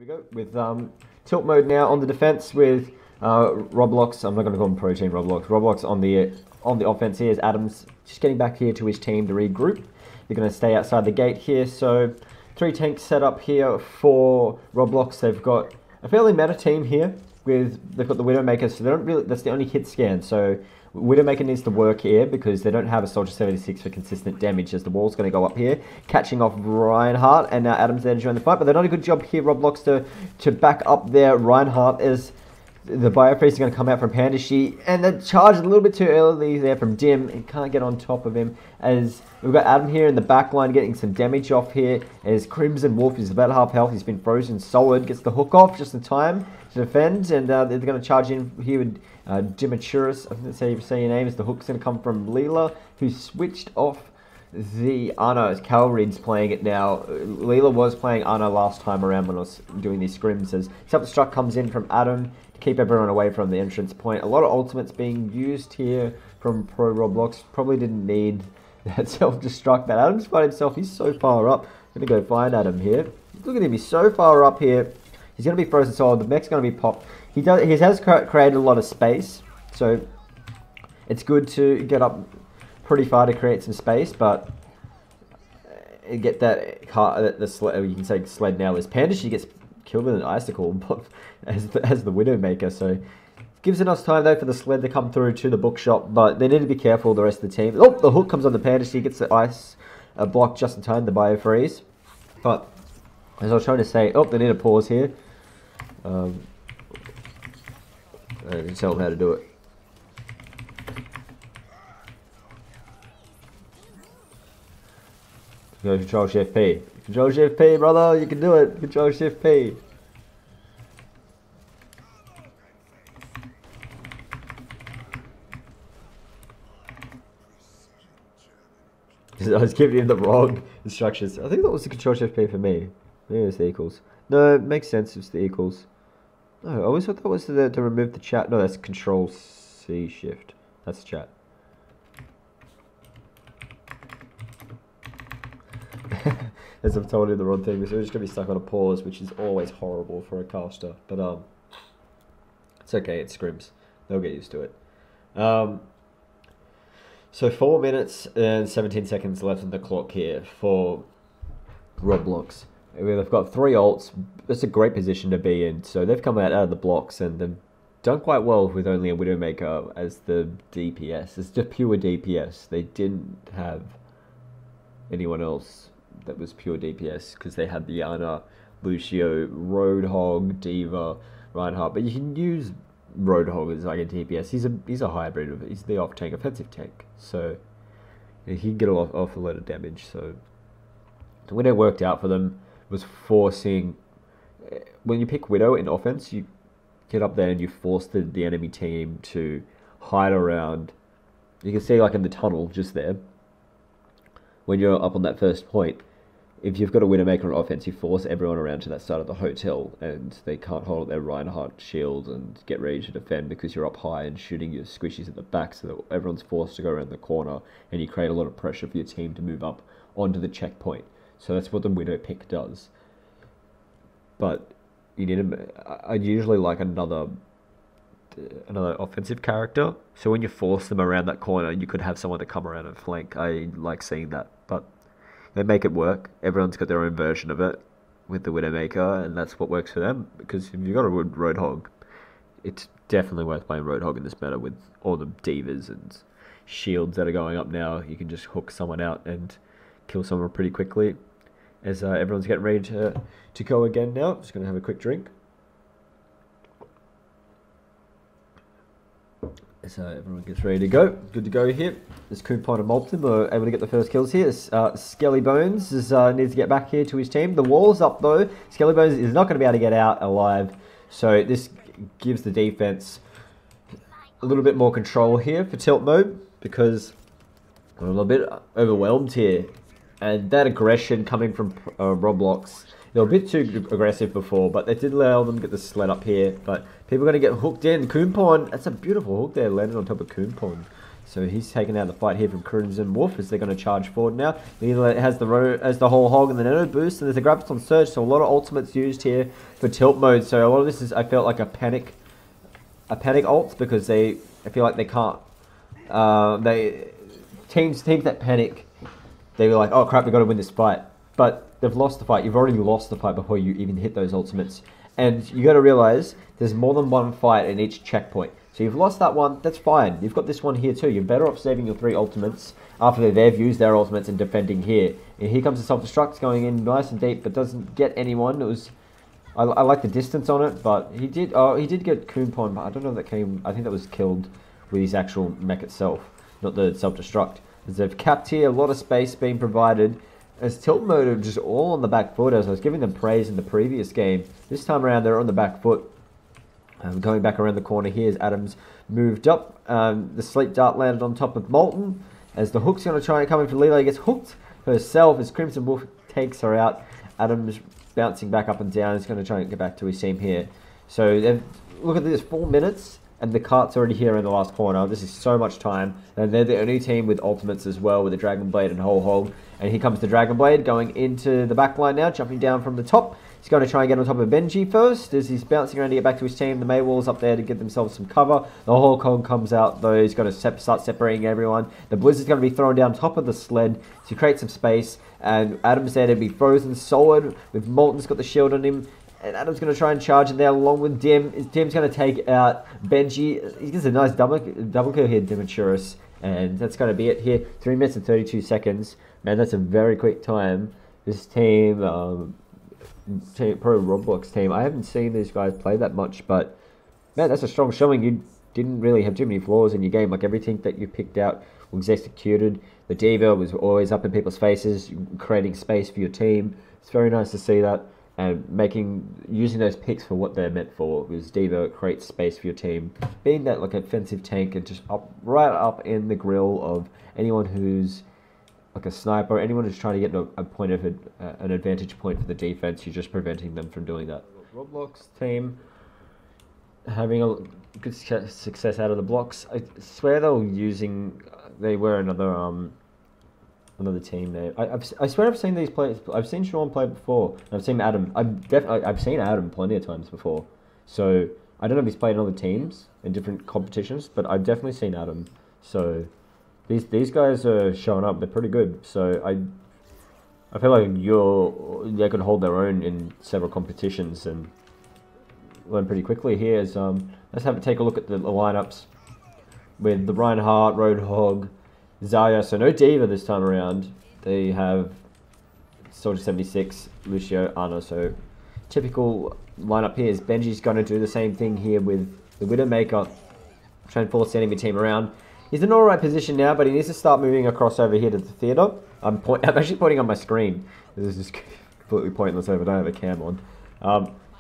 we go with tilt mode now on the defense with Roblox. I'm not going to call him Pro Team Roblox. Roblox on the offense here is Adams just getting back here to his team to regroup. They're going to stay outside the gate here. So 3 tanks set up here for Roblox. They've got a fairly meta team here they've got the Widowmaker, so they don't really, that's the only hit scan. So Widowmaker needs to work here because they don't have a Soldier 76 for consistent damage, as the wall's going to go up here, catching off Reinhardt, and now Adams there to join the fight. But they're not a good job here, Roblox, to back up there. Reinhardt is the Biofreeze is going to come out from Pandashi, and they charged a little bit too early there from Dim, and can't get on top of him, as we've got Adam here in the back line getting some damage off here, as Crimson Wolf is about half health. He's been frozen solid, gets the hook off just in time to defend, and they're going to charge in here with Dimitrius. I think that's how you say your name. Is the hook's going to come from Leela, who switched off the Ana, as Calreed's playing it now. Leela was playing Ana last time around when I was doing these scrims, as self-destruct comes in from Adam to keep everyone away from the entrance point. A lot of ultimates being used here from Pro Roblox. Probably didn't need that self-destruct, but Adam's by himself. He's so far up. I'm going to go find Adam here. Look at him, he's so far up here. He's going to be frozen solid. The mech's going to be popped. He has created a lot of space, so it's good to get up pretty far to create some space, but get that car, the sled, you can say sled now, is Pandashi gets killed with an icicle as the Widowmaker, so gives enough time though for the sled to come through to the bookshop, but they need to be careful, the rest of the team. Oh, the hook comes on the Pandashi, gets the ice block just in time, the Biofreeze. But as I was trying to say, oh, they need a pause here. I can tell them how to do it. Go Control Shift P. Control Shift P, brother, you can do it. Control Shift P. I was giving him the wrong instructions. I think that was the Control Shift P for me. Maybe it's the equals. No, it makes sense, it's the equals. No, I always thought that was to remove the chat. No, that's Control C Shift. That's chat. As I've told you the wrong thing, so we're just going to be stuck on a pause, which is always horrible for a caster. But it's okay, it's scrims. They'll get used to it. So 4 minutes and 17 seconds left on the clock here for Roblox. They've got 3 ults. That's a great position to be in. So they've come out of the blocks and they've done quite well with only a Widowmaker as the DPS. It's just pure DPS. They didn't have anyone else that was pure DPS because they had the Ana, Lucio, Roadhog, Diva, Reinhardt. But you can use Roadhog as like a DPS. He's a hybrid. He's the off-tank offensive tank. So he can get off a lot of damage. So the Widow worked out for them. Was forcing, when you pick Widow in offense, you get up there and you force the enemy team to hide around. You can see like in the tunnel just there, when you're up on that first point, if you've got a Widowmaker on offense, you force everyone around to that side of the hotel and they can't hold their Reinhardt shield and get ready to defend because you're up high and shooting your squishies at the back, so that everyone's forced to go around the corner and you create a lot of pressure for your team to move up onto the checkpoint. So that's what the Widow pick does. But you need I'd usually like another offensive character. So when you force them around that corner, you could have someone to come around and flank. I like seeing that. But they make it work. Everyone's got their own version of it with the Widowmaker, and that's what works for them. Because if you've got a Roadhog, it's definitely worth playing Roadhog in this meta with all the divas and shields that are going up now. You can just hook someone out and kill someone pretty quickly. As everyone's getting ready to go again now. Just going to have a quick drink. As everyone gets ready to go. Good to go here. As Coupon and Malton are able to get the first kills here. Skelly Bones needs to get back here to his team. The wall's up though. Skelly Bones is not going to be able to get out alive. So this gives the defense a little bit more control here for tilt mode, because I'm a little bit overwhelmed here. And that aggression coming from Roblox, they were a bit too aggressive before, but they did allow them to get the sled up here. But people are going to get hooked in. Coupon, that's a beautiful hook there, landed on top of Coupon. So he's taken out the fight here from Crimson Wolf as they're going to charge forward now. Leela has the whole hog and the nano boost, and there's a graviton surge, so a lot of ultimates used here for tilt mode. So a lot of this is, I felt like a panic ult, because I feel like they can't, teams that panic, they were like, oh crap, we got to win this fight, but they've lost the fight. You've already lost the fight before you even hit those ultimates, and you got to realize there's more than one fight in each checkpoint. So you've lost that one, that's fine. You've got this one here too. You're better off saving your 3 ultimates after they've used their ultimates and defending here. And here comes the self-destruct going in nice and deep, but doesn't get anyone. It was, I like the distance on it, but he did get Coonpon, but I don't know if that came, I think that was killed with his actual mech itself, not the self-destruct. As they've capped here, a lot of space being provided, as Tiltmode are just all on the back foot, as I was giving them praise in the previous game. This time around, they're on the back foot. Going back around the corner here as Adams moved up. The sleep dart landed on top of Molten, as the hook's going to try and come in for Leela. He gets hooked herself as Crimson Wolf takes her out. Adams bouncing back up and down. He's going to try and get back to his team here. So look at this, 4 minutes, and the cart's already here in the last corner. This is so much time, and they're the only team with ultimates as well, with the Dragon Blade and Whole Hog. And here comes the Dragon Blade going into the back line now, jumping down from the top. He's going to try and get on top of Benji first, as he's bouncing around to get back to his team. The Maywall's up there to give themselves some cover. The Whole Hog comes out though. He's going to start separating everyone. The Blizzard's going to be thrown down top of the sled to create some space. And Adam's there to be frozen solid, with Molten's got the shield on him. And Adam's going to try and charge in there along with Dim. Dim's going to take out Benji. He gets a nice double kill here, Dimitris. And that's going to be it here. 3 minutes and 32 seconds. Man, that's a very quick time. This team, Pro Roblox team, I haven't seen these guys play that much, but man, that's a strong showing. You didn't really have too many flaws in your game. Like, everything that you picked out was executed. The Diva was always up in people's faces, creating space for your team. It's very nice to see that, and using those picks for what they're meant for. Was Diva creates space for your team, being that like offensive tank, and just right up in the grill of anyone who's like a sniper, anyone who's trying to get a point of an advantage point for the defense. You're just preventing them from doing that. Roblox team having a good success out of the blocks. I swear they were another team there. I swear I've seen these players. I've seen Sean play before. I've seen Adam. I've seen Adam plenty of times before. So I don't know if he's played in other teams in different competitions, but I've definitely seen Adam. So these guys are showing up. They're pretty good. So I feel like they could hold their own in several competitions and learn pretty quickly here. Let's take a look at the lineups with the Reinhardt, Roadhog, Zarya. So no Diva this time around. They have Soldier 76, Lucio, Ana. So typical lineup here is Benji's going to do the same thing here with the Widowmaker, trying to force the enemy team around. He's in an alright position now, but he needs to start moving across over here to the theatre. I'm actually pointing on my screen. This is just completely pointless over. I don't have a cam on.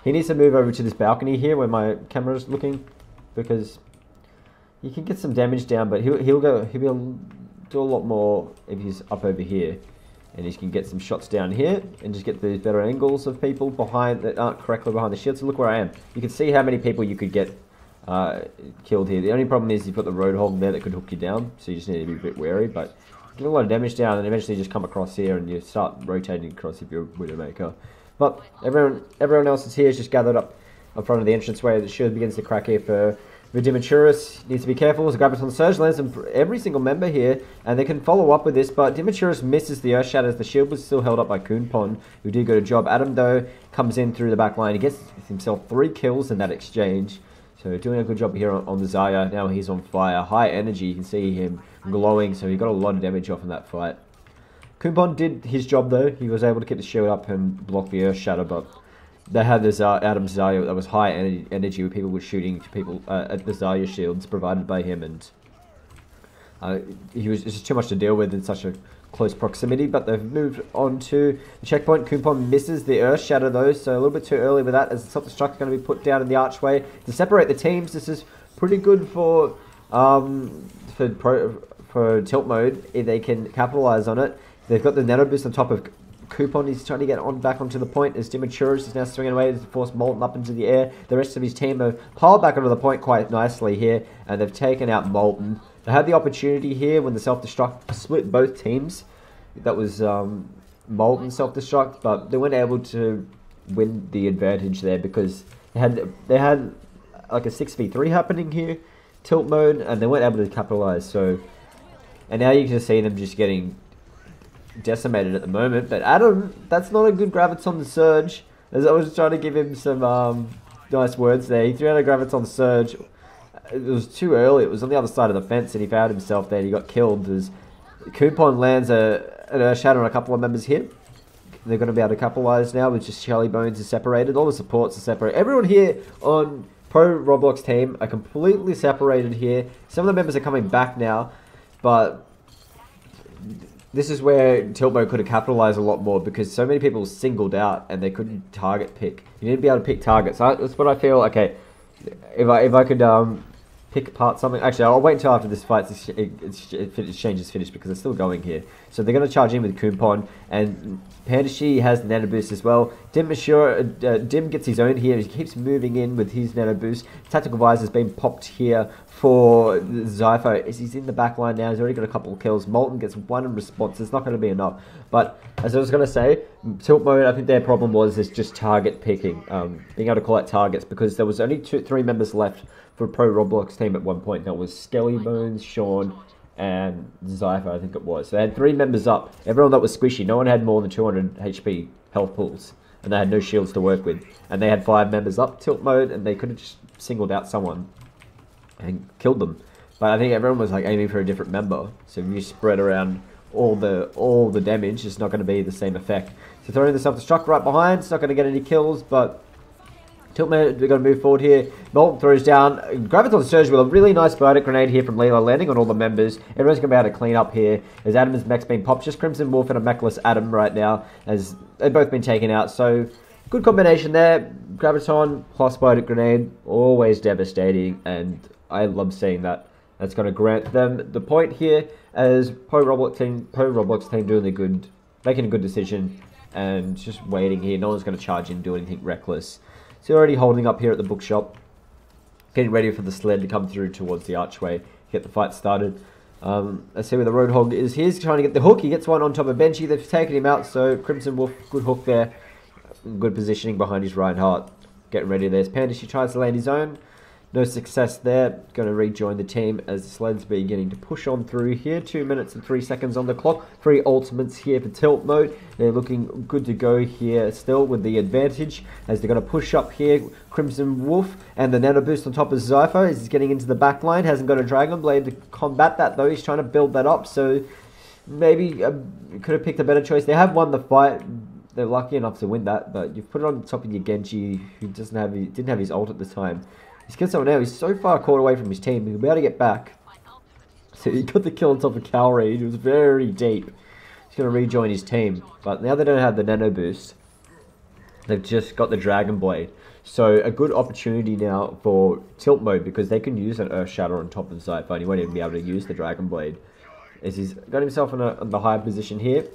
He needs to move over to this balcony here where my camera's looking, because he can get some damage down, but he'll be able to do a lot more if he's up over here, and he can get some shots down here and just get the better angles of people behind that aren't correctly behind the shield. So look where I am. You can see how many people you could get killed here. The only problem is you've got the Roadhog there that could hook you down, so you just need to be a bit wary, but get a lot of damage down and eventually just come across here and you start rotating across if you're a Widowmaker. But everyone else is here, is just gathered up in front of the entranceway. The shield begins to crack here for Dimitris. Needs to be careful as a Graviton Surge lands on every single member here, and they can follow up with this, but Dimitris misses the Earth Shatters. The shield was still held up by Coonpon, who did a good job. Adam, though, comes in through the back line. He gets himself 3 kills in that exchange. So doing a good job here on the Zarya. Now he's on fire. High energy. You can see him glowing, so he got a lot of damage off in that fight. Coonpon did his job, though. He was able to keep the shield up and block the Earth Shatter, but they had this Adam Zarya that was high energy, where people were shooting to people at the Zarya shields provided by him, and it's just too much to deal with in such a close proximity. But they've moved on to the checkpoint. Coonpon misses the Earth Shatter though, so a little bit too early with that, as the self-destruct is going to be put down in the archway to separate the teams. This is pretty good for Tiltmode if they can capitalize on it. They've got the nano boost on top of Coonpon. He's trying to get on back onto the point as Dimitris is now swinging away to force Molten up into the air. The rest of his team have piled back onto the point quite nicely here, and they've taken out Molten. They had the opportunity here when the self-destruct split both teams. That was Molten self-destruct, but they weren't able to win the advantage there because they had like a 6v3 happening here, tilt mode, and they weren't able to capitalize. So, and now you can see them just getting decimated at the moment. But Adam, that's not a good Graviton Surge. As I was trying to give him some nice words there, he threw out a Graviton Surge. It was too early. It was on the other side of the fence, and he found himself there. And he got killed as Coupon lands an Earth Shatter on a couple of members here. They're going to be able to capitalize now with just Shelly Bones is separated. All the supports are separated. Everyone here on Pro Roblox team are completely separated here. Some of the members are coming back now, but this is where Tiltmode could have capitalized a lot more because so many people singled out and they couldn't target pick. You need to be able to pick targets. That's what I feel. Okay, if I could pick apart something. Actually, I'll wait until after this fight exchange is finished because it's still going here. So they're going to charge in with Coupon, and Pandashi has the Nano Boost as well. Dim gets his own here. He keeps moving in with his Nano Boost. Tactical Visor's been popped here for Zypho. He's in the back line now. He's already got a couple of kills. Molten gets one in response. It's not going to be enough. But as I was going to say, Tiltmode, I think their problem was just target picking. Being able to call out targets because there was only 3 members left for a Pro Roblox team at one point. That was Skelly Bones, Sean, and Zypher, I think it was. So they had 3 members up. Everyone that was squishy. No one had more than 200 HP health pools. And they had no shields to work with. And they had 5 members up tilt mode, and they could have just singled out someone and killed them. But I think everyone was like aiming for a different member. So if you spread around all the damage, it's not going to be the same effect. So throwing the self-destruct right behind, it's not going to get any kills, but Tiltmode, we're going to move forward here. Molten throws down. Graviton Surge with a really nice Bionic Grenade here from Leela, landing on all the members. Everyone's going to be able to clean up here as Adam's mech's been popped. Just Crimson Wolf and a mechless Adam right now as they've both been taken out. So, good combination there. Graviton plus Bionic Grenade, always devastating, and I love seeing that. That's going to grant them the point here as Pro Roblox team doing making a good decision and just waiting here. No one's going to charge in, do anything reckless. So already holding up here at the bookshop, getting ready for the sled to come through towards the archway, get the fight started. Let's see where the Roadhog is. He's trying to get the hook. He gets one on top of Benji. They've taken him out, so Crimson Wolf, good hook there. Good positioning behind his Reinhardt. Getting ready. There's Panda. She tries to land his own. No success there. Going to rejoin the team as the sled's beginning to push on through here. 2 minutes and 3 seconds on the clock. 3 ultimates here for tilt mode. They're looking good to go here still with the advantage as they're going to push up here. Crimson Wolf and the Nano Boost on top of Zypho as he's getting into the back line. Hasn't got a Dragon Blade to combat that though. He's trying to build that up, so maybe could have picked a better choice. They have won the fight. They're lucky enough to win that, but you've put it on top of your Genji who didn't have his ult at the time. He's killed someone now. He's so far caught away from his team. He'll be able to get back. So he got the kill on top of Calreed. It was very deep. He's going to rejoin his team. But now they don't have the Nano Boost. They've just got the Dragon Blade. So a good opportunity now for tilt mode because they can use an Earth Shatter on top of Zypher and he won't even be able to use the Dragon Blade. As he's got himself on the high position here.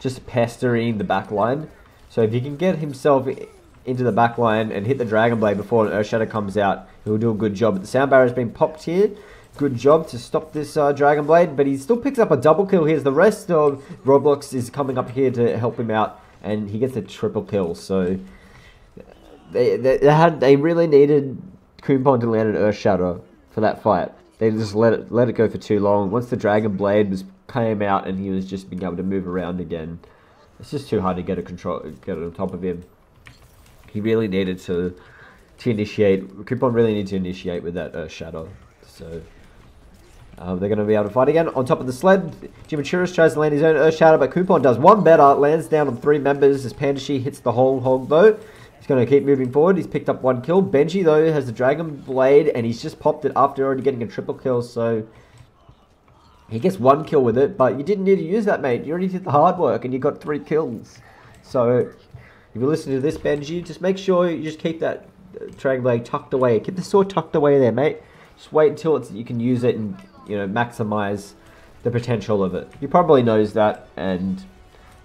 Just pestering the back line. So if he can get himself into the back line and hit the Dragon Blade before an Earth Shatter comes out, he'll do a good job. But the sound barrier has been popped here. Good job to stop this Dragon Blade, but he still picks up a double kill here. The rest of Roblox is coming up here to help him out, and he gets a triple kill. So they really needed Coupon to land an Earth Shatter for that fight. They just let it go for too long. Once the Dragon Blade came out and he was just being able to move around again, it's just too hard to get on top of him. He really needed to initiate. Coupon really needed to initiate with that Earth Shatter. So they're going to be able to fight again. On top of the sled, Jimaturis tries to land his own Earth Shatter, but Coupon does one better. Lands down on 3 members as Pandashi hits the whole hog though. He's going to keep moving forward. He's picked up 1 kill. Benji though has the Dragon Blade and he's just popped it after already getting a triple kill. So he gets 1 kill with it, but you didn't need to use that, mate. You already did the hard work and you got 3 kills. So if you listen to this, Benji, just make sure you just keep that Dragon Blade tucked away. Keep the sword tucked away there, mate. Just wait until you can use it and, you know, maximize the potential of it. He probably knows that, and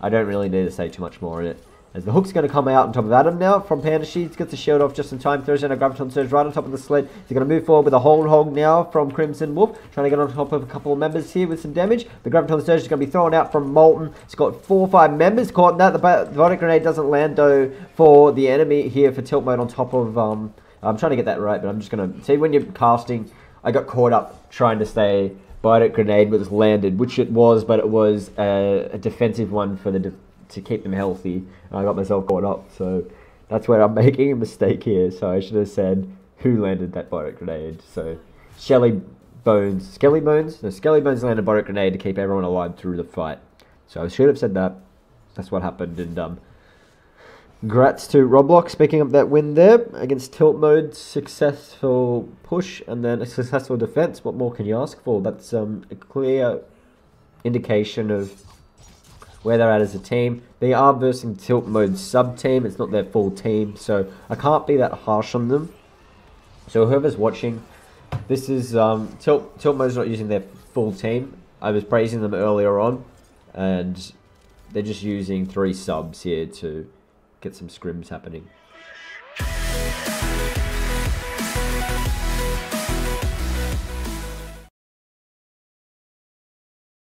I don't really need to say too much more on it. As the hook's going to come out on top of Adam now from Panda. She gets the shield off just in time. Throws in a Graviton Surge right on top of the sled. They're going to move forward with a Hold Hog now from Crimson Wolf. Trying to get on top of a couple of members here with some damage. The Graviton Surge is going to be thrown out from Molten. It's got 4 or 5 members caught in that. The Biotic Grenade doesn't land though for the enemy here for Tiltmode on top of... I'm trying to get that right, but I'm just going to... See, when you're casting, I got caught up trying to stay... Biotic Grenade was landed, which it was, but it was a defensive one for to keep them healthy. And I got myself caught up, so that's where I'm making a mistake here. So I should have said who landed that Biotic Grenade. So Skelly Bones landed Biotic Grenade to keep everyone alive through the fight. So I should have said that. That's what happened, and congrats to Roblox picking up that win there against Tiltmode. Successful push and then a successful defense. What more can you ask for? That's a clear indication of where they're at as a team. They are versing Tiltmode's sub-team. It's not their full team, so I can't be that harsh on them. So whoever's watching, this is Tiltmode's not using their full team. I was praising them earlier on, and they're just using 3 subs here to get some scrims happening.